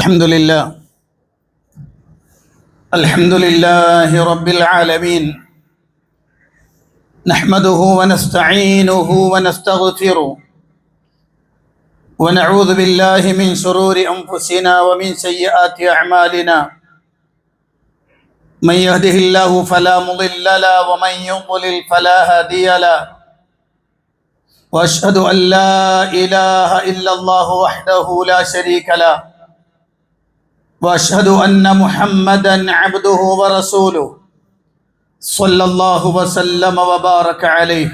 الحمد لله رب العالمين، نحمده ونستعينه ونستغفره ونعوذ بالله من شرور أنفسنا ومن سيئات أعمالنا. من يهده الله فلا مضل له ومن يضلل فلا هادي له، وأشهد أن لا إله إلا الله وحده لا شريك له، وأشهد أن محمدا عبده ورسوله صلى الله وسلم وبارك عليه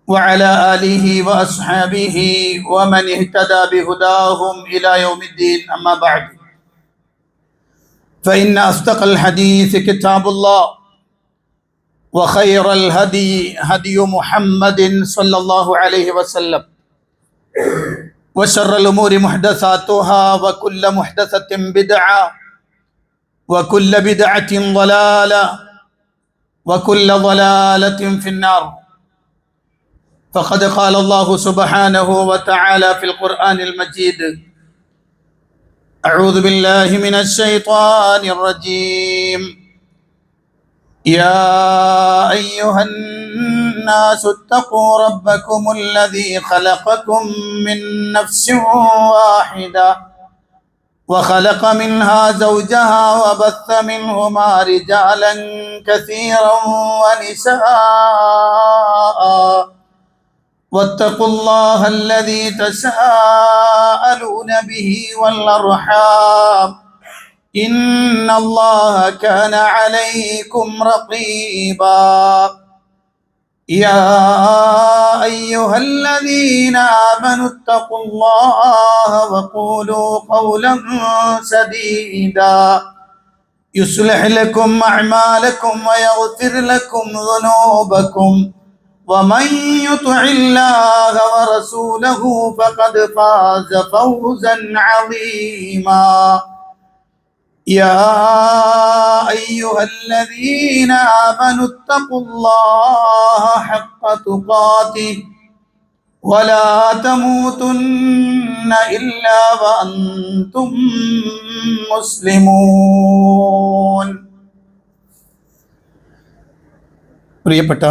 وعلى آله وأصحابه ومن اهتدى بهداهم إلى يوم الدين. أما بعد، فإن أصدق الحديث كتاب الله، وخير الهدي هدي محمد صلى الله عليه وسلم، وشر الأمور محدثاتها، وكل محدثة بدعة، وكل بدعة ضلالة، وكل ضلالة في النار. فقد قال الله سبحانه وتعالى في القرآن المجيد: أعوذ بالله من الشيطان الرجيم. يا أيها الناس اتقوا ربكم الذي خلقكم من نفس واحدة وخلق منها زوجها وبث منهما رجالا كثيرا ونساء، واتقوا الله الذي تساءلون به والأرحام، إن الله كان عليكم رقيبا. يا أيها الذين آمنوا اتقوا الله وقولوا قولا سديدا يصلح لكم أعمالكم ويغفر لكم ذنوبكم، ومن يطع الله ورسوله فقد فاز فوزا عظيما. يا أيها الذين آمنوا اتقوا الله حق تقاته ولا تموتن إلا وأنتم مسلمون. പ്രിയപ്പെട്ട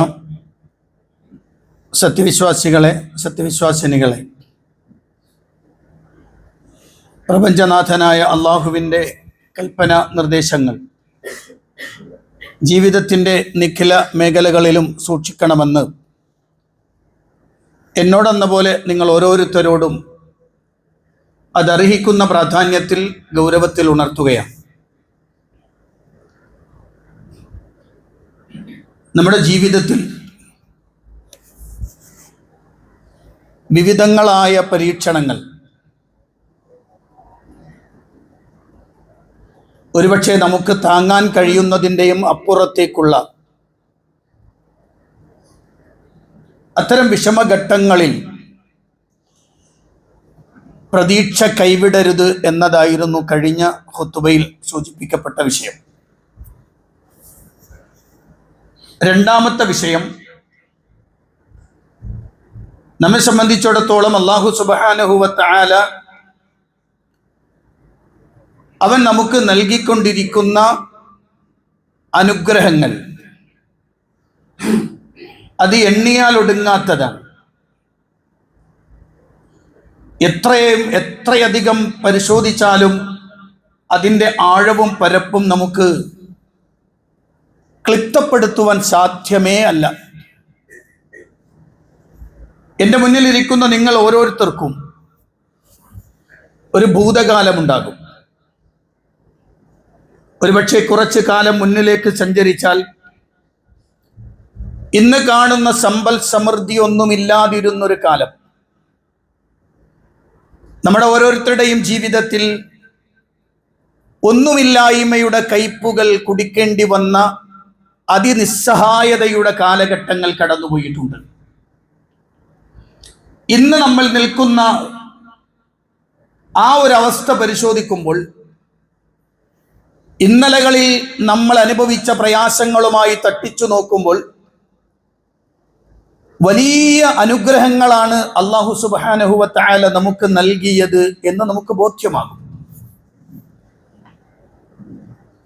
സത്യവിശ്വാസികളെ, സത്യവിശ്വാസിനികളെ, പ്രപഞ്ചനാഥനായ അള്ളാഹുവിൻ്റെ കൽപ്പന നിർദ്ദേശങ്ങൾ ജീവിതത്തിൻ്റെ നിഖില മേഖലകളിലും സൂക്ഷിക്കണമെന്ന് എന്നോടെന്ന പോലെ നിങ്ങൾ ഓരോരുത്തരോടും അതർഹിക്കുന്ന പ്രാധാന്യത്തിൽ, ഗൗരവത്തിൽ ഉണർത്തുകയാണ്. നമ്മുടെ ജീവിതത്തിൽ വിവിധങ്ങളായ പരീക്ഷണങ്ങൾ ഒരുപക്ഷെ നമുക്ക് താങ്ങാൻ കഴിയുന്നതിൻ്റെയും അപ്പുറത്തേക്കുള്ള അത്തരം വിഷമഘട്ടങ്ങളിൽ പ്രതീക്ഷ കൈവിടരുത് എന്നതായിരുന്നു കഴിഞ്ഞ ഖുതുബയിൽ സൂചിപ്പിക്കപ്പെട്ട വിഷയം. രണ്ടാമത്തെ വിഷയം, നമ്മെ സംബന്ധിച്ചിടത്തോളം അല്ലാഹു സുബ്ഹാനഹു വ തആല അവൻ നമുക്ക് നൽകിക്കൊണ്ടിരിക്കുന്ന അനുഗ്രഹങ്ങൾ അത് എണ്ണിയാൽ ഒടുങ്ങാത്തതാണ്. എത്രയധികം പരിശോധിച്ചാലും അതിൻ്റെ ആഴവും പരപ്പും നമുക്ക് ക്ലിപ്തപ്പെടുത്തുവാൻ സാധ്യമേ അല്ല. എൻ്റെ മുന്നിലിരിക്കുന്ന നിങ്ങൾ ഓരോരുത്തർക്കും ഒരു ഭൂതകാലമുണ്ടാകും. ഒരുപക്ഷെ കുറച്ച് കാലം മുന്നിലേക്ക് സഞ്ചരിച്ചാൽ ഇന്ന് കാണുന്ന സമ്പൽ സമൃദ്ധി ഒന്നുമില്ലാതിരുന്നൊരു കാലം നമ്മുടെ ഓരോരുത്തരുടെയും ജീവിതത്തിൽ ഒന്നുമില്ലായ്മയുടെ കയ്പുകൾ കുടിക്കേണ്ടി വന്ന അതിനിസ്സഹായതയുടെ കാലഘട്ടങ്ങൾ കടന്നുപോയിട്ടുണ്ട്. ഇന്ന് നമ്മൾ നിൽക്കുന്ന ആ ഒരു അവസ്ഥ പരിശോധിക്കുമ്പോൾ ഇന്നലകളിൽ നമ്മൾ അനുഭവിച്ച പ്രയാസങ്ങളുമായി തട്ടിച്ചു നോക്കുമ്പോൾ വലിയ അനുഗ്രഹങ്ങളാണ് അല്ലാഹു സുബ്ഹാനഹു വ തആല നമുക്ക് നൽകിയത് എന്ന് നമുക്ക് ബോധ്യമാകും.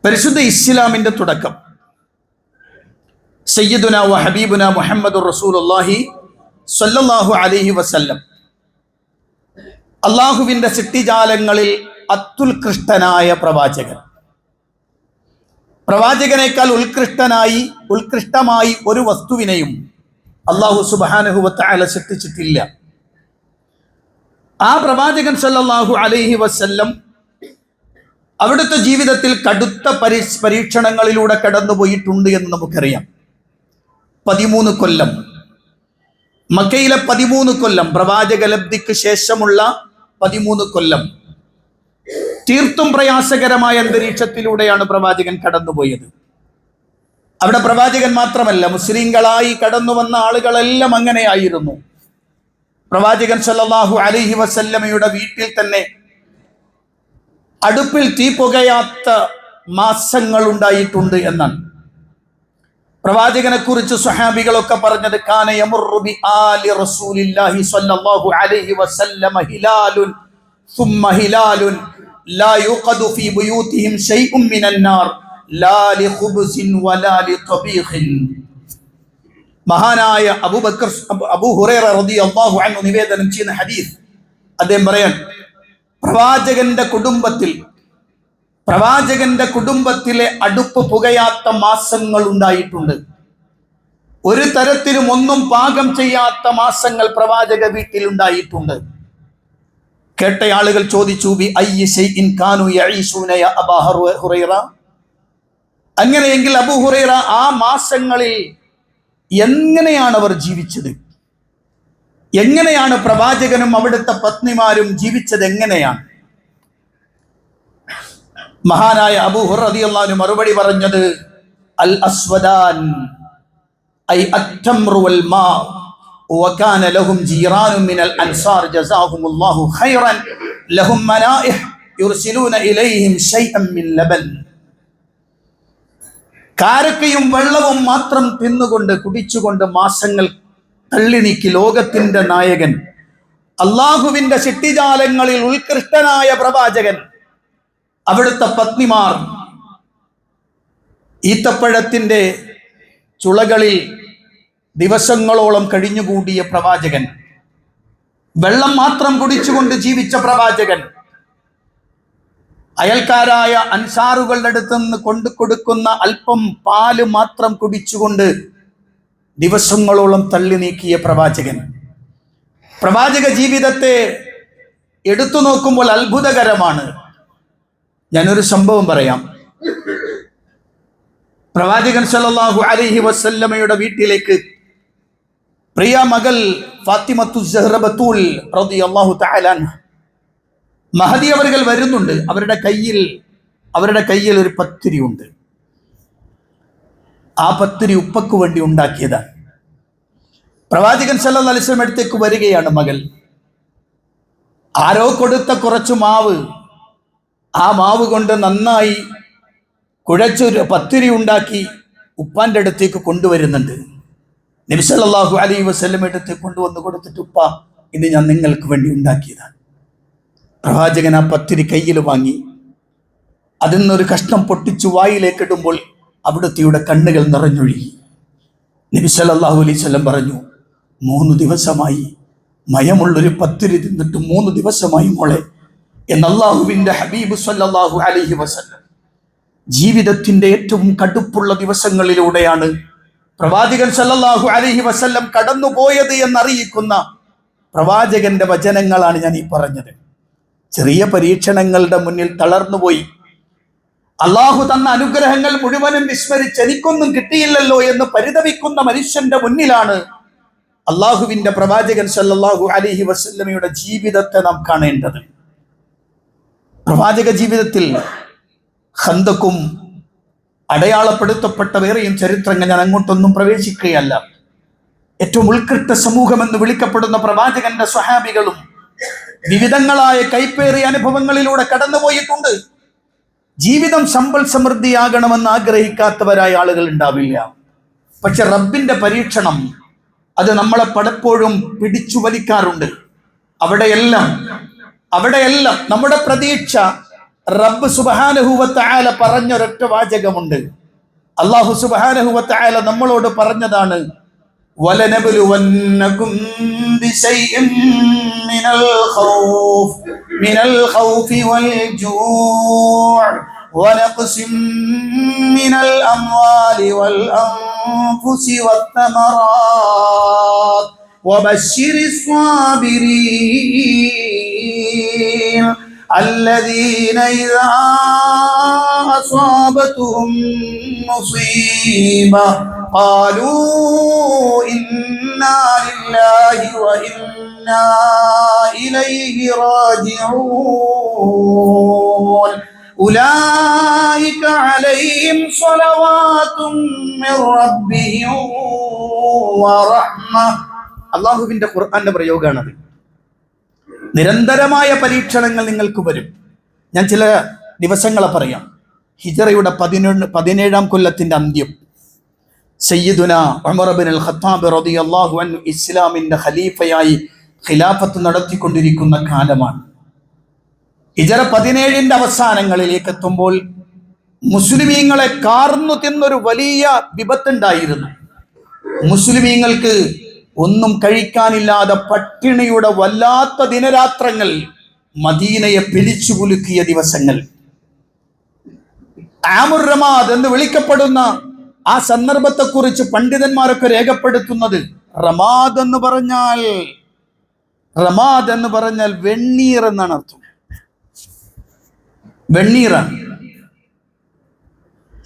പരിശുദ്ധ ഇസ്ലാമിന്റെ തുടക്കം സയ്യിദുന വ ഹബീബുന മുഹമ്മദുർ റസൂലുള്ളാഹി സ്വല്ലല്ലാഹു അലൈഹി വസല്ലം അള്ളാഹുവിന്റെ സൃഷ്ടിജാലങ്ങളിൽ അത്യുത്കൃഷ്ടനായ പ്രവാചകൻ. പ്രവാചകനേക്കാൾ ഉത്കൃഷ്ടമായി ഒരു വസ്തുവിനെയും അള്ളാഹു സുബ്ഹാനഹു വ തആല സൃഷ്ടിച്ചിട്ടില്ല. ആ പ്രവാചകൻ സല്ലല്ലാഹു അലൈഹി വസല്ലം അവിടുത്തെ ജീവിതത്തിൽ കടുത്ത പരീക്ഷണങ്ങളിലൂടെ കടന്നുപോയിട്ടുണ്ട് എന്ന് നമുക്കറിയാം. 13 കൊല്ലം, മക്കയിലെ 13 കൊല്ലം, പ്രവാചക ലബ്ധിക്ക് ശേഷമുള്ള 13 കൊല്ലം തീർത്തും പ്രയാസകരമായ അന്തരീക്ഷത്തിലൂടെയാണ് പ്രവാചകൻ കടന്നുപോയത്. അവിടെ പ്രവാചകൻ മാത്രമല്ല, മുസ്ലിങ്ങളായി കടന്നു വന്ന ആളുകളെല്ലാം അങ്ങനെയായിരുന്നു. പ്രവാചകൻ സല്ലല്ലാഹു അലൈഹി വസല്ലമയുടെ വീട്ടിൽ തന്നെ അടുപ്പിൽ തീ പുകയാത്ത മാസങ്ങൾ ഉണ്ടായിട്ടുണ്ട് എന്നാണ് പ്രവാചകനെ കുറിച്ച് സ്വഹാബികളൊക്കെ പറഞ്ഞത്. കാന യമുറു ബി ആലി റസൂലില്ലാഹി സ്വല്ലല്ലാഹു അലൈഹി വസല്ലമ ഹിലാലുൻ സുമ്മ ഹിലാലുൻ ലാ യുഖദു ഫീ ബുയൂതിഹിം ശൈഉൻ മിനൻ നാർ ലാ ലിഖുബ്സിൻ വലാ ലിതബീഖിൻ. മഹാനായ അബൂ ഹുറൈറ റളിയല്ലാഹു അൻഹു നിവേദനം ചെയ്യുന്ന ഹദീസ്, അദ്ദേഹം പറയാൻ, പ്രവാചകന്റെ കുടുംബത്തിലെ അടുപ്പ് പുകയാത്ത മാസങ്ങൾ ഉണ്ടായിട്ടുണ്ട്. ഒരു തരത്തിലും ഒന്നും പാകം ചെയ്യാത്ത മാസങ്ങൾ പ്രവാചക വീട്ടിൽ ഉണ്ടായിട്ടുണ്ട്. കേട്ട ആളുകൾ ചോദിച്ചു, ബി അയ്യി ശൈഇൻ കാനൂ യഈശൂന യാ അബാ ഹുറൈറ. അങ്ങനെയെങ്കിൽ അബൂ ഹുറൈറ, ആ മാസങ്ങളിൽ എങ്ങനെയാണ് അവർ ജീവിച്ചത്? എങ്ങനെയാണ് പ്രവാചകനും അവിടുത്തെ പത്നിമാരും ജീവിച്ചത്? എങ്ങനെയാണ്? മഹാനായ അബൂ ഹുറൈറ റളിയല്ലാഹു അൻഹു മറുപടി പറഞ്ഞത്, അൽ അസ്വദാൻ ഐ അത്തംറു വൽ മാ വകാന ലഹും ജീറാനും മിനൽ അൻസാർ ജസാഹുമുല്ലാഹു ഖൈറൻ ലഹും മനാഇഹ് യുർസിലൂന ഇലൈഹിം ശൈഅൻ മിൻ ലബൻ. കാരക്കയും വെള്ളവും മാത്രം തിന്നുകൊണ്ട് കുടിച്ചുകൊണ്ട് മാസങ്ങൾ തള്ളി നീക്കി ലോകത്തിന്റെ നായകൻ, അള്ളാഹുവിന്റെ സൃഷ്ടിജാലങ്ങളിൽ ഉത്കൃഷ്ടനായ പ്രവാചകൻ, അവിടുത്തെ പത്നിമാർ ഈത്തപ്പഴത്തിന്റെ ചുളകളിൽ ദിവസങ്ങളോളം കഴിഞ്ഞുകൂടിയ പ്രവാചകൻ, വെള്ളം മാത്രം കുടിച്ചുകൊണ്ട് ജീവിച്ച പ്രവാചകൻ, അയൽക്കാരായ അൻസാറുകളുടെ അടുത്ത് നിന്ന് കൊണ്ടു കൊടുക്കുന്ന അല്പം പാല് മാത്രം കുടിച്ചുകൊണ്ട് ദിവസങ്ങളോളം തള്ളി നീക്കിയ പ്രവാചകൻ. പ്രവാചക ജീവിതത്തെ എടുത്തു നോക്കുമ്പോൾ അത്ഭുതകരമാണ്. ഞാനൊരു സംഭവം പറയാം. പ്രവാചകൻ സല്ലല്ലാഹു അലൈഹി വസല്ലമയുടെ വീട്ടിലേക്ക് പ്രിയ മകൾ ഫാത്തിമത്തു സഹ്റ ബത്തൂൽ റളിയല്ലാഹു തആല അൻഹ, മഹദി അവர்கள் വരുന്നുണ്ട്. അവരുടെ കയ്യിൽ ഒരു പത്തിരി ഉണ്ട്. ആ പത്തിരി ഉപ്പക്ക് വേണ്ടി ഉണ്ടാക്കിയതാണ്. പ്രവാചകൻ സല്ലല്ലാഹു അലൈഹി വസല്ലം അടുത്തേക്ക് വരികയാണ് മകൾ. ആരോ കൊടുത്ത കുറച്ചു മാവ്, ആ മാവ് കൊണ്ട് നന്നായി കുഴച്ചൊരു പത്തിരി ഉണ്ടാക്കി ഉപ്പാന്റെ അടുത്തേക്ക് കൊണ്ടുവരുന്നുണ്ട്. നബി സല്ലല്ലാഹു അലൈഹി വസല്ലം അടുത്തേക്ക് കൊണ്ടുവന്ന് കൊടുത്തിട്ട്, ഉപ്പ, ഇത് ഞാൻ നിങ്ങൾക്ക് വേണ്ടി ഉണ്ടാക്കിയതാണ്. പ്രവാചകൻ ആ പത്തിരി കയ്യിൽ വാങ്ങി അതിൽ നിന്നൊരു കഷ്ണം പൊട്ടിച്ചു വായിലേക്ക് ഇടുമ്പോൾ അവിടുത്തെയുടെ കണ്ണുകൾ നിറഞ്ഞൊഴുകി. നബി സല്ലല്ലാഹു അലൈഹി വസല്ലം പറഞ്ഞു, 3 ദിവസമായി മയമുള്ളൊരു പത്തിരി തിന്നിട്ട് 3 ദിവസമായി മോളെ എന്ന് അല്ലാഹുവിന്റെ ഹബീബ് സല്ലല്ലാഹു അലൈഹി വസല്ലം. ജീവിതത്തിന്റെ ഏറ്റവും കടുപ്പുള്ള ദിവസങ്ങളിലൂടെയാണ് പ്രവാചകൻ സല്ലല്ലാഹു അലൈഹി വസല്ലം കടന്നുപോയത് എന്നറിയിക്കുന്ന പ്രവാചകന്റെ വചനങ്ങളാണ് ഞാൻ ഈ പറഞ്ഞത്. ചെറിയ പരീക്ഷണങ്ങളുടെ മുന്നിൽ തളർന്നുപോയി അള്ളാഹു തന്ന അനുഗ്രഹങ്ങൾ മുഴുവനും വിസ്മരിച്ച് എനിക്കൊന്നും കിട്ടിയില്ലല്ലോ എന്ന് പരിതപിക്കുന്ന മനുഷ്യന്റെ മുന്നിലാണ് അള്ളാഹുവിന്റെ പ്രവാചകൻ സല്ലല്ലാഹു അലൈഹി വസല്ലമയുടെ ജീവിതത്തെ നാം കാണേണ്ടത്. പ്രവാചക ജീവിതത്തിൽ ഖന്തക്കും അടയാളപ്പെടുത്തപ്പെട്ട വേറെയും ചരിത്രങ്ങൾ ഞാൻ അങ്ങോട്ടൊന്നും പ്രവേശിക്കുകയല്ല. ഏറ്റവും ഉത്കൃഷ്ട സമൂഹമെന്ന് വിളിക്കപ്പെടുന്ന പ്രവാചകന്റെ സ്വഹാബികളും വിവിധങ്ങളായ കൈപ്പേറിയ അനുഭവങ്ങളിലൂടെ കടന്നുപോയിട്ടുണ്ട്. ജീവിതം സമ്പൽ സമൃദ്ധിയാകണമെന്ന് ആഗ്രഹിക്കാത്തവരായ ആളുകൾ ഉണ്ടാവില്ല. പക്ഷെ റബ്ബിന്റെ പരീക്ഷണം അത് നമ്മളെ പലപ്പോഴും പിടിച്ചു വലിക്കാറുണ്ട്. അവിടെയെല്ലാം നമ്മുടെ പ്രതീക്ഷ റബ്ബ് സുബ്ഹാനഹു വ തആല പറഞ്ഞൊരൊറ്റ വാചകമുണ്ട്. അല്ലാഹു സുബ്ഹാനഹു വ തആല നമ്മളോട് പറഞ്ഞതാണ്, വലനബ്ലുവന്നകും ബിശൈഇൻ മിനൽ ഖൗഫി വൽ ജൂഅ് വനഖ്സിൻ മിനൽ അംവാലി വൽ അൻഫുസി വത്തമറാത്ത് വബശ്ശിരിസ് സ്വാബിരീൻ الذين إذا أصابتهم مصيبة قالوا إنا لله وإنا إليه راجعون أولئك عليهم صلوات من ربهم ورحمة. അല്ലാഹുവിന്റെ ഖുർആന്റെ പ്രയോഗമാണത്. നിരന്തരമായ പരീക്ഷണങ്ങൾ നിങ്ങൾക്ക് വരും. ഞാൻ ചില ദിവസങ്ങളെ പറയാം. ഹിജറയുടെ 17-ാം കൊല്ലത്തിന്റെ അന്ത്യം, സയ്യിദുന ഉമർ ഇബ്നുൽ ഖത്താബ് റളിയല്ലാഹു അൻഹു ഇസ്ലാമിന്റെ ഖലീഫയായി ഖിലാഫത്ത് നടത്തിക്കൊണ്ടിരിക്കുന്ന കാലമാണ്. ഹിജറ 17ന്റെ അവസാനങ്ങളിലേക്ക് എത്തുമ്പോൾ മുസ്ലിമീങ്ങളെ കാർന്നു തിന്നൊരു വലിയ വിപത്തുണ്ടായിരുന്നു. മുസ്ലിമീങ്ങൾക്ക് ഒന്നും കഴിക്കാനില്ലാതെ പട്ടിണിയുടെ വല്ലാത്ത ദിനരാത്രങ്ങൾ മദീനയെ പിടിച്ചു കുലുക്കിയ ദിവസങ്ങൾ. ആമുർ റമാദ് എന്ന് വിളിക്കപ്പെടുന്ന ആ സന്ദർഭത്തെക്കുറിച്ച് പണ്ഡിതന്മാരൊക്കെ രേഖപ്പെടുത്തുന്നത്, റമാദ് എന്ന് പറഞ്ഞാൽ വെണ്ണീർ എന്നാണ് അർത്ഥം. വെണ്ണീറാണ്.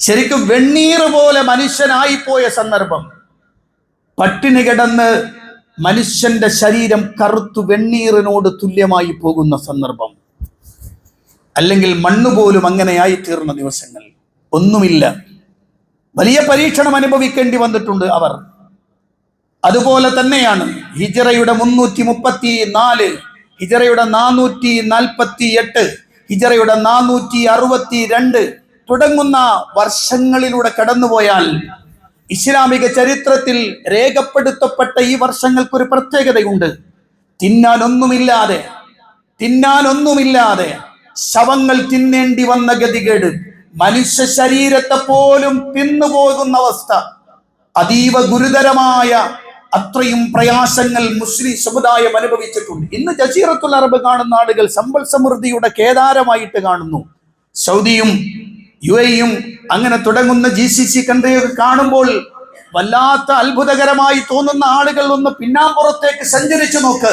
ശരിക്കും വെണ്ണീർ പോലെ മനുഷ്യനായിപ്പോയ സന്ദർഭം. പട്ടിണി കിടന്ന് മനുഷ്യന്റെ ശരീരം കറുത്തു വെണ്ണീറിനോട് തുല്യമായി പോകുന്ന സന്ദർഭം, അല്ലെങ്കിൽ മണ്ണുപോലും അങ്ങനെയായി തീർന്ന ദിവസങ്ങൾ. ഒന്നുമില്ല. വലിയ പരീക്ഷണം അനുഭവിക്കേണ്ടി വന്നിട്ടുണ്ട് അവർ. അതുപോലെ തന്നെയാണ് ഹിജറയുടെ 334, ഹിജറയുടെ 448, ഹിജറയുടെ 462 തുടങ്ങുന്ന വർഷങ്ങളിലൂടെ കടന്നുപോയാൽ ഇസ്ലാമിക ചരിത്രത്തിൽ രേഖപ്പെടുത്തപ്പെട്ട ഈ വർഷങ്ങൾക്കൊരു പ്രത്യേകതയുണ്ട്. തിന്നാനൊന്നുമില്ലാതെ ശവങ്ങൾ തിന്നേണ്ടി വന്ന ഗതികേട്, മനുഷ്യ ശരീരത്തെ പോലും തിന്നുപോകുന്ന അവസ്ഥ, അതീവ ഗുരുതരമായ അത്രയും പ്രയാസങ്ങൾ മുസ്ലിം സമുദായം അനുഭവിച്ചിട്ടുണ്ട്. ഇന്ന് ജസീറത്തുൽ അറബ് കാണുന്ന ആളുകൾ സമ്പൽ സമൃദ്ധിയുടെ കേദാരമായിട്ട് കാണുന്നു. സൗദിയും UAE-യും അങ്ങനെ തുടങ്ങുന്ന GCC കൺട്രിയൊക്കെ കാണുമ്പോൾ വല്ലാത്ത അത്ഭുതകരമായി തോന്നുന്ന ആളുകൾ ഒന്ന് പിന്നാമ്പുറത്തേക്ക് സഞ്ചരിച്ചു നോക്ക്.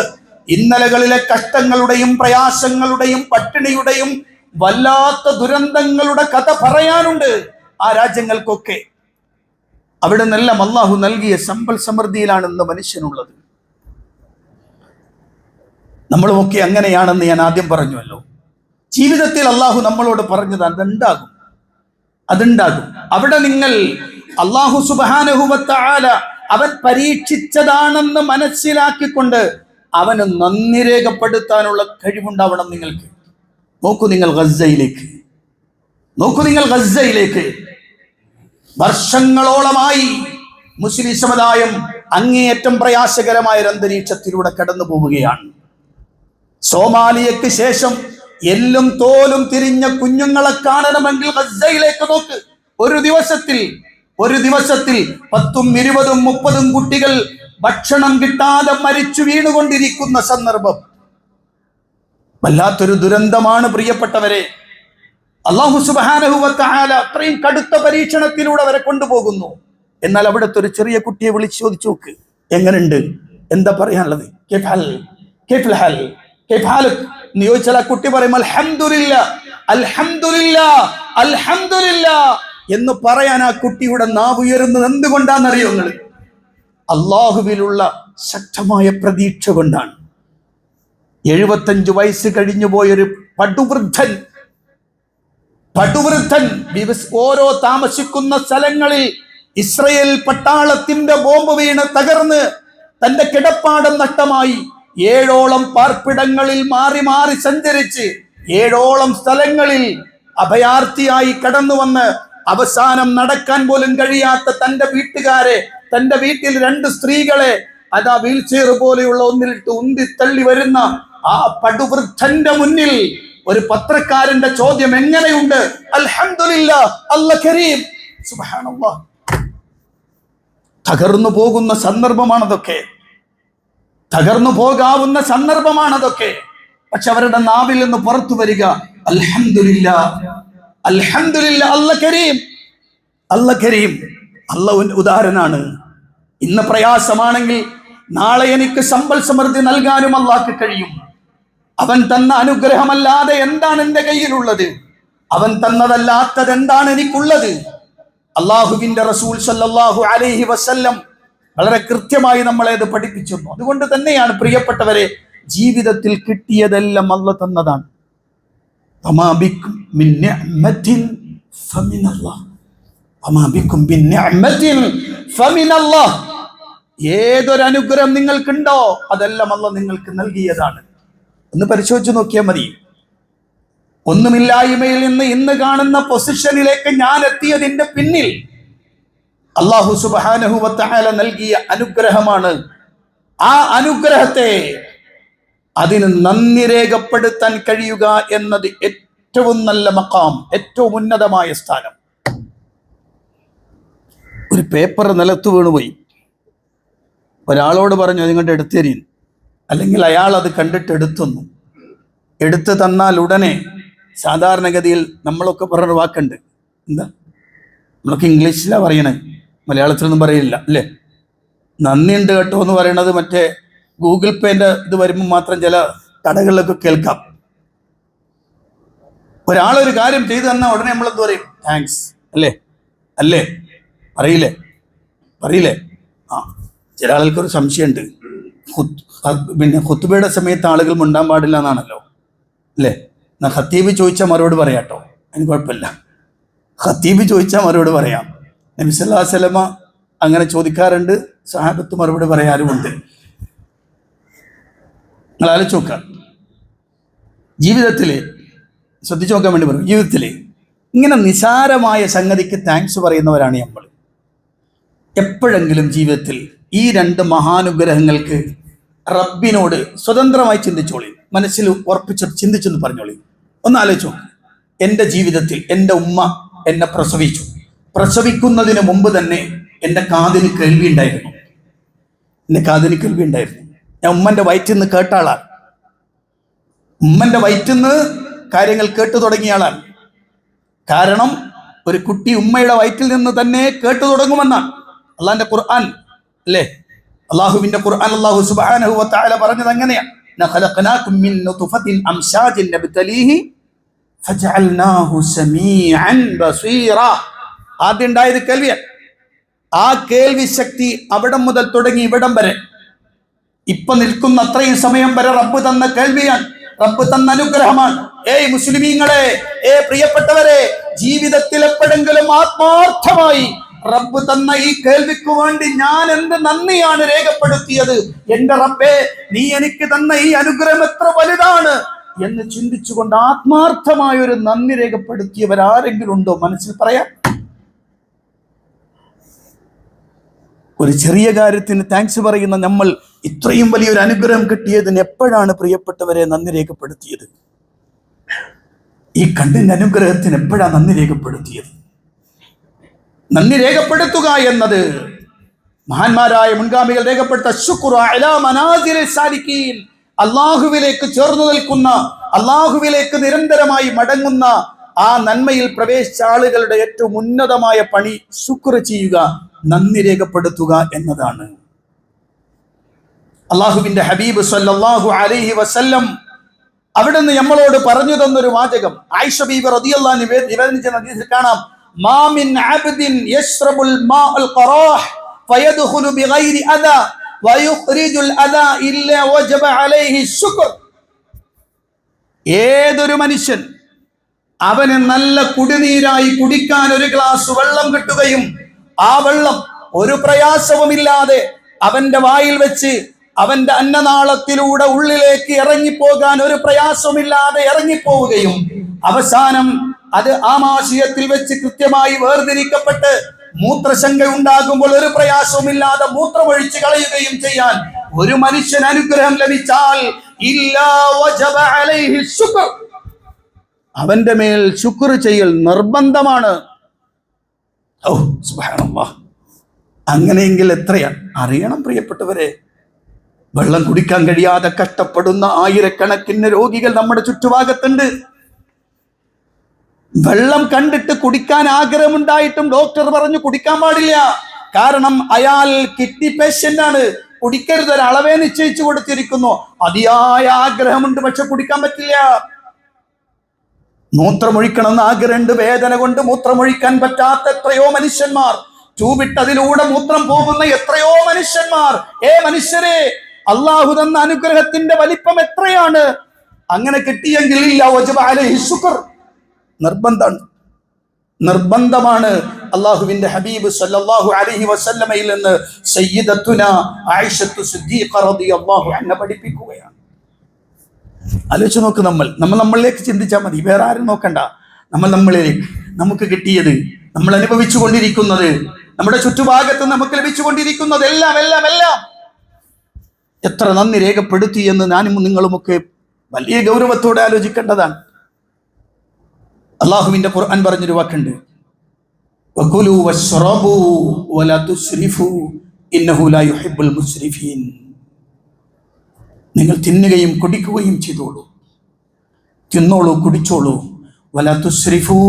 ഇന്നലകളിലെ കഷ്ടങ്ങളുടെയും പ്രയാസങ്ങളുടെയും പട്ടിണിയുടെയും വല്ലാത്ത ദുരന്തങ്ങളുടെ കഥ പറയാനുണ്ട് ആ രാജ്യങ്ങൾക്കൊക്കെ. അവിടെ നിന്നെല്ലാം അല്ലാഹു നൽകിയ സമ്പൽ സമൃദ്ധിയിലാണ് ഇന്ന് മനുഷ്യനുള്ളത്. നമ്മളുമൊക്കെ അങ്ങനെയാണെന്ന് ഞാൻ ആദ്യം പറഞ്ഞുവല്ലോ. ജീവിതത്തിൽ അല്ലാഹു നമ്മളോട് പറഞ്ഞത് അതുണ്ടാകും. അവിടെ നിങ്ങൾ അല്ലാഹു സുബ്ഹാനഹു വ തആല അവൻ പരീക്ഷിച്ചതാണെന്ന് മനസ്സിലാക്കിക്കൊണ്ട് അവന് നന്ദി രേഖപ്പെടുത്താനുള്ള കഴിവുണ്ടാവണം നിങ്ങൾക്ക്. നോക്കൂ നിങ്ങൾ ഗസയിലേക്ക്. വർഷങ്ങളോളമായി മുസ്ലിം സമുദായം അങ്ങേയറ്റം പ്രയാസകരമായ ഒരു അന്തരീക്ഷത്തിലൂടെ കടന്നു പോവുകയാണ്. സോമാലിയക്ക് ശേഷം എല്ലും തോലും തിരിഞ്ഞ കുഞ്ഞുങ്ങളെ കാണണമെങ്കിൽ ഗസയിലേക്ക് നോക്ക്. ഒരു ദിവസത്തിൽ 10, 20, 30 കുട്ടികൾ ഭക്ഷണം കിട്ടാതെ മരിച്ചു വീണുകൊണ്ടിരിക്കുന്ന സന്ദർഭം. വല്ലാത്തൊരു ദുരന്തമാണ് പ്രിയപ്പെട്ടവരെ. അല്ലാഹു സുബ്ഹാനഹു വ തആല അത്രയും കടുത്ത പരീക്ഷണത്തിലൂടെ അവരെ കൊണ്ടുപോകുന്നു. എന്നാൽ അവിടുത്തെ ഒരു ചെറിയ കുട്ടിയെ വിളിച്ചു ചോദിച്ചു നോക്ക്, എങ്ങനെയുണ്ട്, എന്താ പറയാനുള്ളത്? എന്ന് ചോദിച്ചാൽ ആ കുട്ടി പറയും അൽഹംദുലില്ലാ എന്ന് പറയാൻ ആ കുട്ടിയുടെ നാവ് ഉയരുന്നത് എന്തുകൊണ്ടാണെന്നറിയോ നിങ്ങൾ? അല്ലാഹുവിലുള്ള ശക്തമായ പ്രതീക്ഷ കൊണ്ടാണ്. 75 വയസ്സ് കഴിഞ്ഞു പോയൊരു പടുവൃദ്ധൻ ഓരോ താമസിക്കുന്ന സ്ഥലങ്ങളിൽ ഇസ്രയേൽ പട്ടാളത്തിന്റെ ബോംബ് വീണ് തകർന്ന് തന്റെ കിടപ്പാടം നഷ്ടമായി 7ഓളം പാർപ്പിടങ്ങളിൽ മാറി സഞ്ചരിച്ച് 7ഓളം സ്ഥലങ്ങളിൽ അഭയാർത്ഥിയായി കടന്നു വന്ന് അവസാനം നടക്കാൻ പോലും കഴിയാത്ത തന്റെ വീട്ടുകാരെ, തന്റെ വീട്ടിൽ 2 സ്ത്രീകളെ അതാ വീൽ ചെയർ പോലെയുള്ള ഒന്നിലിട്ട് ഉന്തി തള്ളി വരുന്ന ആ പടുവൃദ്ധന്റെ മുന്നിൽ ഒരു പത്രക്കാരന്റെ ചോദ്യം എങ്ങനെയുണ്ട്? അൽഹംദുലില്ലാഹ്, അല്ലാഹ് കരീം. സുബ്ഹാനല്ലാഹ്. തകർന്നു പോകുന്ന സന്ദർഭമാണതൊക്കെ, തകർന്നു പോകാവുന്ന സന്ദർഭമാണതൊക്കെ. പക്ഷെ അവരുടെ നാവിൽ നിന്ന് പുറത്തു വരിക അൽഹംദുലില്ലാഹ്, അൽഹംദുലില്ലാഹ്, അല്ലാഹ് കരീം, അല്ലാഹ് കരീം. അല്ലാഹുവിന്റെ ഉദാഹരണമാണ്. ഇന്ന് പ്രയാസമാണെങ്കിൽ നാളെ എനിക്ക് സമ്പൽ സമൃദ്ധി നൽകാനും അല്ലാഹ്ക്ക് കഴിയും. അവൻ തന്ന അനുഗ്രഹമല്ലാതെ എന്താണ് എന്റെ കയ്യിലുള്ളത്? അവൻ തന്നതല്ലാത്തത് എന്താണ് എനിക്കുള്ളത്? അള്ളാഹുവിന്റെ റസൂൽ സല്ലല്ലാഹു അലൈഹി വസല്ലം വളരെ കൃത്യമായി നമ്മളെ അത് പഠിപ്പിച്ചിരുന്നു. അതുകൊണ്ട് തന്നെയാണ് പ്രിയപ്പെട്ടവരെ, ജീവിതത്തിൽ കിട്ടിയതെല്ലാം അല്ലാഹ് തന്നതാണ്. വമാ ബിക്കും മിൻ നിഅമത്തിൻ ഫമിനല്ലാഹ്, വമാ ബിക്കും മിൻ നിഅമത്തിൻ ഫമിനല്ലാഹ്. ഏതൊരു അനുഗ്രഹം നിങ്ങൾക്കുണ്ടോ അതെല്ലാം അല്ലാഹ് നിങ്ങൾക്ക് നൽകിയതാണ്. ഒന്ന് പരിശോധിച്ച് നോക്കിയാൽ മതി. ഒന്നുമില്ലായ്മയിൽ നിന്ന് ഇന്ന് കാണുന്ന പൊസിഷനിലേക്ക് ഞാൻ എത്തിയതിന്റെ പിന്നിൽ അല്ലാഹു സുബ്ഹാനഹു വ തആല നൽകിയ അനുഗ്രഹമാണ്. ആ അനുഗ്രഹത്തെ അതിന് നന്ദി രേഖപ്പെടുത്താൻ കഴിയുക എന്നത് ഏറ്റവും നല്ല മഖാം, ഏറ്റവും ഉന്നതമായ സ്ഥാനം. ഒരു പേപ്പർ നിലത്ത് വീണുപോയി. ഒരാളോട് പറഞ്ഞു നിങ്ങളുടെ എടുത്തേരീൻ, അല്ലെങ്കിൽ അയാൾ അത് കണ്ടിട്ട് എടുത്തുന്നു. എടുത്തു തന്നാൽ ഉടനെ സാധാരണഗതിയിൽ നമ്മളൊക്കെ പറഞ്ഞ വാക്കുണ്ട്, എന്താ നമ്മളൊക്കെ ഇംഗ്ലീഷിലാണ് പറയണേ, മലയാളത്തിലൊന്നും പറയില്ല അല്ലേ. നന്ദിയുണ്ട് കേട്ടോ എന്ന് പറയണത് മറ്റേ ഗൂഗിൾ പേൻ്റെ ഇത് വരുമ്പോൾ മാത്രം ചില കടകളിലൊക്കെ കേൾക്കാം. ഒരാളൊരു കാര്യം ചെയ്തു തന്നാൽ ഉടനെ നമ്മളെന്ത് പറയും? താങ്ക്സ് അല്ലേ, അല്ലേ, പറയില്ലേ. ആ, ചില ആളുകൾക്കൊരു സംശയമുണ്ട്, പിന്നെ ഖുത്ബയുടെ സമയത്ത് ആളുകൾ മിണ്ടാൻ പാടില്ല എന്നാണല്ലോ അല്ലേ. എന്നാൽ ഖത്തീബ് ചോദിച്ചാൽ മറുപടി പറയാട്ടോ, അതിന് കുഴപ്പമില്ല. ഖത്തീബ് ചോദിച്ചാൽ മറുപടി പറയാം. നബി സല്ലല്ലാഹു അലൈഹി വസല്ലമ അങ്ങനെ ചോദിക്കാറുണ്ട്, സഹാബത്ത് മറുപടി പറയാറുമുണ്ട്. നിങ്ങൾ ആലോചിച്ച് നോക്കുക, ജീവിതത്തിൽ ശ്രദ്ധിച്ചു നോക്കാൻ വേണ്ടി പറയും. ജീവിതത്തിൽ ഇങ്ങനെ നിസാരമായ സംഗതിക്ക് താങ്ക്സ് പറയുന്നവരാണ് നമ്മൾ. എപ്പോഴെങ്കിലും ജീവിതത്തിൽ ഈ രണ്ട് മഹാനുഗ്രഹങ്ങൾക്ക് റബ്ബിനോട് സ്വതന്ത്രമായി ചിന്തിച്ചോളി, മനസ്സിൽ ഉറപ്പിച്ച് ചിന്തിച്ചെന്ന് പറഞ്ഞോളി. ഒന്ന് ആലോചിച്ചോ. എൻ്റെ ജീവിതത്തിൽ എൻ്റെ ഉമ്മ എന്നെ പ്രസവിക്കുന്നതിന് മുമ്പ് തന്നെ എൻ്റെ കാതിന് കേൾവി ഉണ്ടായിരുന്നു. ഞാൻ ഉമ്മൻ്റെ വയറ്റിൽ നിന്ന് കേട്ട ആളാണ്. ഉമ്മൻ്റെ വയറ്റിൽ നിന്ന് കാര്യങ്ങൾ കേട്ടു തുടങ്ങിയ ആളാണ്. കാരണം ഒരു കുട്ടി ഉമ്മയുടെ വയറ്റിൽ നിന്ന് തന്നെ കേട്ടു തുടങ്ങുമെന്നാണ് അള്ളാഹിന്റെ ഖുർആൻ അല്ലേ. അള്ളാഹുവിന്റെ ഖുർആൻ അല്ലാഹു സുബ്ഹാനഹു വ തആല പറഞ്ഞത് അങ്ങനെയാണ്, ഖലഖനാകും മിൻ നുത്ഫത്തിൻ അംശാജിൻ നബ്തലീഹി ഫജഅൽനാഹു സമീഅൻ ബസീറ. ആദ്യം ഉണ്ടായത് കേൾവിയാണ്. ആ കേൾവി ശക്തി അവിടെ മുതൽ തുടങ്ങി ഇവിടം വരെ, ഇപ്പൊ നിൽക്കുന്ന അത്രയും സമയം വരെ റബ്ബ് തന്ന കേൾവിയാണ്, റബ്ബ് തന്ന അനുഗ്രഹമാണ്. ഏയ് മുസ്ലിമീങ്ങളെ, പ്രിയപ്പെട്ടവരെ, ജീവിതത്തിൽ എപ്പോഴെങ്കിലും ആത്മാർത്ഥമായി റബ്ബ് തന്ന ഈ കേൾവിക്ക് വേണ്ടി ഞാൻ എന്ത് നന്ദിയാണ് രേഖപ്പെടുത്തിയത്? എന്റെ റബ്ബേ, നീ എനിക്ക് തന്ന ഈ അനുഗ്രഹം എത്ര വലുതാണ് എന്ന് ചിന്തിച്ചുകൊണ്ട് ആത്മാർത്ഥമായ ഒരു നന്ദി രേഖപ്പെടുത്തിയവരാരെങ്കിലും ഉണ്ടോ? മനസ്സിൽ പറയാം. ഒരു ചെറിയ കാര്യത്തിന് താങ്ക്സ് പറയുന്ന നമ്മൾ ഇത്രയും വലിയൊരു അനുഗ്രഹം കിട്ടിയതിന് എപ്പോഴാണ് പ്രിയപ്പെട്ടവരെ നന്ദി രേഖപ്പെടുത്തിയത്? ഈ കണ്ണിന്റെ അനുഗ്രഹത്തിന് എപ്പോഴാണ് നന്ദി രേഖപ്പെടുത്തിയത്? നന്ദി രേഖപ്പെടുത്തുക എന്നത് മഹാന്മാരായ മുൻഗാമികൾ രേഖപ്പെടുത്ത ശുക്റു അലാ മനാസിലിൽ സാലിക്കീൻ, അള്ളാഹുവിലേക്ക് ചേർന്നു നിൽക്കുന്ന, അള്ളാഹുവിലേക്ക് നിരന്തരമായി മടങ്ങുന്ന ആ നന്മയിൽ പ്രവേശിച്ച ആളുകളുടെ ഏറ്റവും ഉന്നതമായ പണി ശുക്ർ ചെയ്യുക, നന്ദി രേഖപ്പെടുത്തുക എന്നതാണ്. അള്ളാഹുവിന്റെ ഹബീബ് സല്ലല്ലാഹു അലൈഹി വസല്ലം അവിടുന്ന് നമ്മളോട് പറഞ്ഞു തന്നൊരു വാചകം ആയിഷ ബീബി റളിയല്ലാഹു അൻഹ നിവേദിച്ച ഹദീസിൽ കാണാം, മാ മിൻ അബ്ദിൻ യശ്റബുൽ മാഅൽ ഖറാഹ് ഫയദ്ഖുലു ബിഗൈരി അദാ വയുഖ്രിജുൽ അദാ ഇല്ലാ വജബ അലൈഹി ശുക്ർ. ഏതൊരു മനുഷ്യൻ അവന് നല്ല കുടിനീരായി കുടിക്കാൻ ഒരു ഗ്ലാസ് വെള്ളം കിട്ടുകയും ആ വെള്ളം ഒരു പ്രയാസവുമില്ലാതെ അവന്റെ വായിൽ വെച്ച് അവന്റെ അന്നനാളത്തിലൂടെ ഉള്ളിലേക്ക് ഇറങ്ങിപ്പോകാൻ ഒരു പ്രയാസമില്ലാതെ ഇറങ്ങിപ്പോവുകയും അവസാനം അത് ആമാശയത്തിൽ വെച്ച് കൃത്യമായി വേർതിരിക്കപ്പെട്ട് മൂത്രശങ്ക ഉണ്ടാകുമ്പോൾ ഒരു പ്രയാസവുമില്ലാതെ മൂത്രമൊഴിച്ച് കളയുകയും ചെയ്യാൻ ഒരു മനുഷ്യൻ അനുഗ്രഹം ലഭിച്ചാൽ ഇല്ലാ വജബ അലൈഹി ശുക്ർ, അവന്റെ മേൽ ശുക്ർ ചെയ്യൽ നിർബന്ധമാണ്. ഓ സുബ്ഹാനല്ലാഹ്. അങ്ങനെയെങ്കിൽ എത്രയാണ് അറിയണം പ്രിയപ്പെട്ടവരെ. വെള്ളം കുടിക്കാൻ കഴിയാതെ കഷ്ടപ്പെടുന്ന ആയിരക്കണക്കിന് രോഗികൾ നമ്മുടെ ചുറ്റുഭാഗത്തുണ്ട്. വെള്ളം കണ്ടിട്ട് കുടിക്കാൻ ആഗ്രഹമുണ്ടായിട്ടും ഡോക്ടർ പറഞ്ഞു കുടിക്കാൻ പാടില്ല. കാരണം അയാൾ കിഡ്നി പേഷ്യന്റ് ആണ്, കുടിക്കരുത്, ഒരളവേ നിശ്ചയിച്ചു കൊടുത്തിരിക്കുന്നു. അതിയായ ആഗ്രഹമുണ്ട്, പക്ഷെ കുടിക്കാൻ പറ്റില്ല. മൂത്രമൊഴിക്കണമെന്ന് ആഗ്രഹമുണ്ട്, വേദന കൊണ്ട് മൂത്രമൊഴിക്കാൻ പറ്റാത്ത എത്രയോ മനുഷ്യന്മാർ, ട്യൂബിട്ടതിലൂടെ മൂത്രം പോകുന്ന എത്രയോ മനുഷ്യന്മാർ. മനുഷ്യരെ, അള്ളാഹു തന്ന അനുഗ്രഹത്തിന്റെ വലിപ്പം എത്രയാണ്. അങ്ങനെ കിട്ടിയെങ്കിൽ നിർബന്ധമാണ്. അള്ളാഹുവിന്റെ ഹബീബ് സല്ലല്ലാഹു അലൈഹി വസല്ലമയിൽ നിന്ന് സയ്യിദത്തുന ആയിഷത്തു സിദ്ദീഖ റളിയല്ലാഹു അൻഹ പഠിപ്പിക്കുകയാണ്. ആലോചിച്ച് നോക്ക്. നമ്മളിലേക്ക് ചിന്തിച്ചാൽ മതി, വേറെ ആരും നോക്കണ്ട. നമ്മളിലേക്ക് നമുക്ക് കിട്ടിയത്, നമ്മൾ അനുഭവിച്ചു കൊണ്ടിരിക്കുന്നത്, നമ്മുടെ ചുറ്റുഭാഗത്ത് നമുക്ക് ലഭിച്ചുകൊണ്ടിരിക്കുന്നത് എല്ലാം എല്ലാം എല്ലാം എത്ര നന്ദി രേഖപ്പെടുത്തി എന്ന് ഞാനും നിങ്ങളുമൊക്കെ വലിയ ഗൗരവത്തോടെ ആലോചിക്കേണ്ടതാണ്. അള്ളാഹുവിന്റെ ഖുർആൻ പറഞ്ഞൊരു വാക്കുണ്ട്, വകുലു വശ്റബു വലാ തുസ്രിഫു ഇന്നഹു ലാ യുഹിബ്ബുൽ മുസ്രിഫീൻ. നിങ്ങൾ തിന്നുകയും കുടിക്കുകയും ചെയ്തോളൂ, തിന്നോളൂ, കുടിച്ചോളൂ. വലാ തുസ്രിഫു,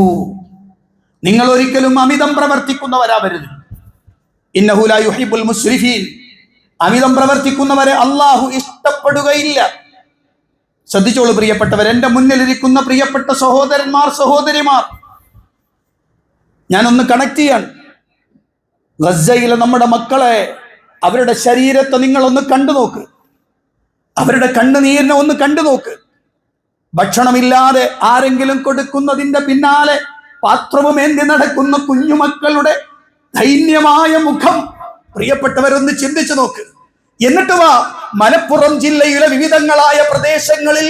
നിങ്ങൾ ഒരിക്കലും അമിതം പ്രവർത്തിക്കുന്നവരാവരുത്. ഇന്നഹു ലാ യുഹിബ്ബുൽ മുസ്രിഫീൻ, അമിതം പ്രവർത്തിക്കുന്നവരെ അള്ളാഹു ഇഷ്ടപ്പെടുകയില്ല. ശ്രദ്ധിച്ചോളൂ പ്രിയപ്പെട്ടവർ, എന്റെ മുന്നിലിരിക്കുന്ന പ്രിയപ്പെട്ട സഹോദരന്മാർ, സഹോദരിമാർ, ഞാനൊന്ന് കണക്ട് ചെയ്യാൻ. ഗസയിലെ നമ്മുടെ മക്കളെ, അവരുടെ ശരീരത്തെ നിങ്ങളൊന്ന് കണ്ടു നോക്ക്, അവരുടെ കണ്ണുനീരിനെ ഒന്ന് കണ്ടു നോക്ക്. ഭക്ഷണമില്ലാതെ ആരെങ്കിലും കൊടുക്കുന്നതിന്റെ പിന്നാലെ പാത്രവും ഏന്തി നടക്കുന്ന കുഞ്ഞുമക്കളുടെ ദൈന്യമായ മുഖം പ്രിയപ്പെട്ടവരൊന്ന് ചിന്തിച്ചു നോക്ക്. എന്നിട്ട് വാ, മലപ്പുറം ജില്ലയിലെ വിവിധങ്ങളായ പ്രദേശങ്ങളിൽ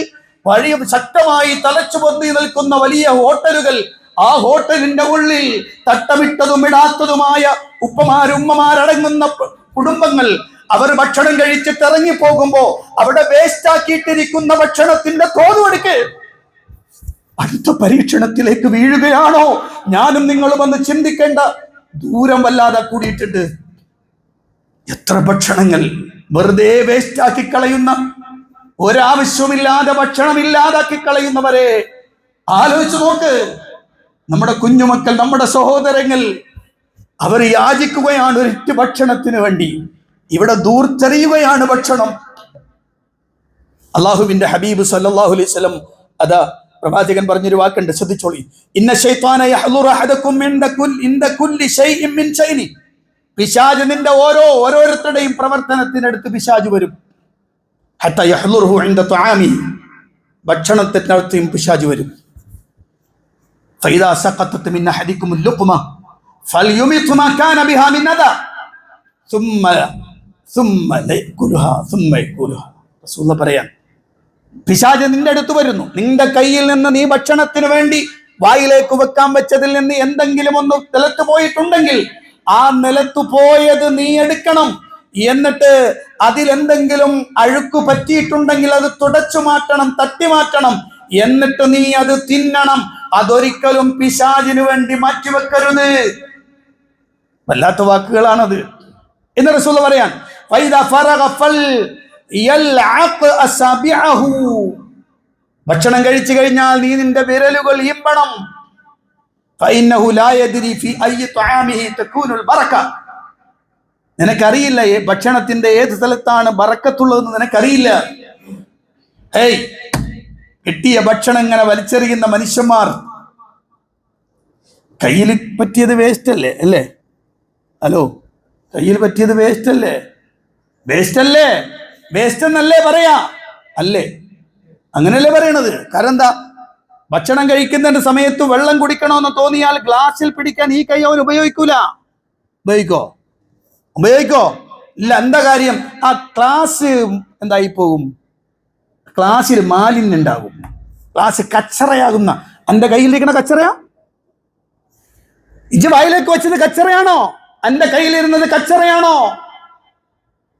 വലിയ ശക്തമായി തലച്ചുപൊന്തി നിൽക്കുന്ന വലിയ ഹോട്ടലുകൾ, ആ ഹോട്ടലിന്റെ ഉള്ളിൽ തട്ടമിട്ടതും ഇടാത്തതുമായ ഉമ്മമാരടങ്ങുന്ന കുടുംബങ്ങൾ, അവർ ഭക്ഷണം കഴിച്ചിട്ട് ഇറങ്ങി പോകുമ്പോ അവിടെ വേസ്റ്റ് ആക്കിയിട്ടിരിക്കുന്ന ഭക്ഷണത്തിന്റെ തോതുമെടുക്ക്. അടുത്ത പരീക്ഷണത്തിലേക്ക് വീഴുകയാണോ ഞാനും നിങ്ങളും എന്ന് ചിന്തിക്കേണ്ട ദൂരം വല്ലാതെ കൂടിയിട്ടുണ്ട്. എത്ര ഭക്ഷണങ്ങൾ വെറുതെ വേസ്റ്റ് ആക്കി കളയുന്ന, ഒരാവശ്യമില്ലാതെ ഭക്ഷണം ഇല്ലാതാക്കി കളയുന്നവരെ ആലോചിച്ചു നോക്ക്. നമ്മുടെ കുഞ്ഞുമക്കൾ, നമ്മുടെ സഹോദരങ്ങൾ, അവർ യാചിക്കുകയാണ് ഒരിറ്റ ഭക്ഷണത്തിന് വേണ്ടി. ഇവിടെ ദൂർത്തെറിയുകയാണ് ഭക്ഷണം. അള്ളാഹുവിന്റെ ഹബീബ് സല്ലല്ലാഹു അലൈഹി വസല്ലം, അതാ പ്രവാചകൻ പറഞ്ഞൊരു വാക്കുണ്ട്, ശ്രദ്ധിച്ചോളി. ഇന്ന ശൈത്താന യഹ്ളുറു അഹദകും ഇൻദ കുല്ലി ശൈഇൻ മിൻ ശൈനി. പിശാച് നിന്റെ ഓരോരുത്തരുടെയും പ്രവർത്തനത്തിനടുത്ത് പിശാച് വരും. ഹത്താ യഹ്ളുറുഹു ഇൻദ തുആമിഹി, ഭക്ഷണത്തിനടുത്തും പിശാച് വരും. ഫൈദാ സഖത്തത് മിൻ അഹദികും ലുഖ്മ ഫൽയുമിത് മാ കാന ബിഹാ മിൻ അദാ സുമ്മ ലയകുലുഹാ റസൂലുള്ളാഹി പറയാൻ, പിശാച് നിന്റെ അടുത്ത് വരുന്നു, നിന്റെ കയ്യിൽ നിന്ന് നീ ഭക്ഷണത്തിന് വേണ്ടി വായിലേക്ക് വെക്കാൻ വെച്ചതിൽ നിന്ന് എന്തെങ്കിലും ഒന്ന് നിലത്ത് പോയിട്ടുണ്ടെങ്കിൽ ആ നിലത്തു പോയത് നീ എടുക്കണം. എന്നിട്ട് അതിലെന്തെങ്കിലും അഴുക്ക് പറ്റിയിട്ടുണ്ടെങ്കിൽ അത് തുടച്ചു മാറ്റണം, തട്ടി മാറ്റണം. എന്നിട്ട് നീ അത് തിന്നണം. അതൊരിക്കലും പിശാചിന് വേണ്ടി മാറ്റിവെക്കരുത്. വല്ലാത്ത വാക്കുകളാണത് എന്ന് റസൂൽ പറയാൻ. ഭക്ഷണം കഴിച്ചു കഴിഞ്ഞാൽ നീ നിന്റെ വിരലുകൾ ഈമ്പണം. നിനക്കറിയില്ല ഭക്ഷണത്തിന്റെ ഏത് സ്ഥലത്താണ് ബറക്കത്തുള്ളതെന്ന് നിനക്കറിയില്ല. കിട്ടിയ ഭക്ഷണം ഇങ്ങനെ വലിച്ചെറിയുന്ന മനുഷ്യന്മാർ, കയ്യിൽ പറ്റിയത് വേസ്റ്റ് അല്ലേ? അല്ലേ? ഹലോ, കയ്യിൽ പറ്റിയത് വേസ്റ്റ് അല്ലേ? വേസ്റ്റ് അല്ലേ? വേസ്റ്റ് എന്നല്ലേ പറയാ? അല്ലേ? അങ്ങനെയല്ലേ പറയണത്? കാരണം എന്താ? ഭക്ഷണം കഴിക്കുന്നതിന്റെ സമയത്ത് വെള്ളം കുടിക്കണമെന്ന് തോന്നിയാൽ ഗ്ലാസ്സിൽ പിടിക്കാൻ ഈ കൈ അവൻ ഉപയോഗിക്കൂല. ഉപയോഗിക്കോ? ഇല്ല. എന്താ കാര്യം? ആ ഗ്ലാസ് എന്തായി പോകും, ഗ്ലാസ്സിൽ മാലിന്യം ഉണ്ടാകും, ഗ്ലാസ് കച്ചറയാകുന്ന. എന്റെ കയ്യിലിരിക്കണ കച്ചറയാ? ഇജ്ജ് വായിലേക്ക് വെച്ചത് കച്ചറയാണോ? എന്റെ കയ്യിലിരുന്നത് കച്ചറയാണോ?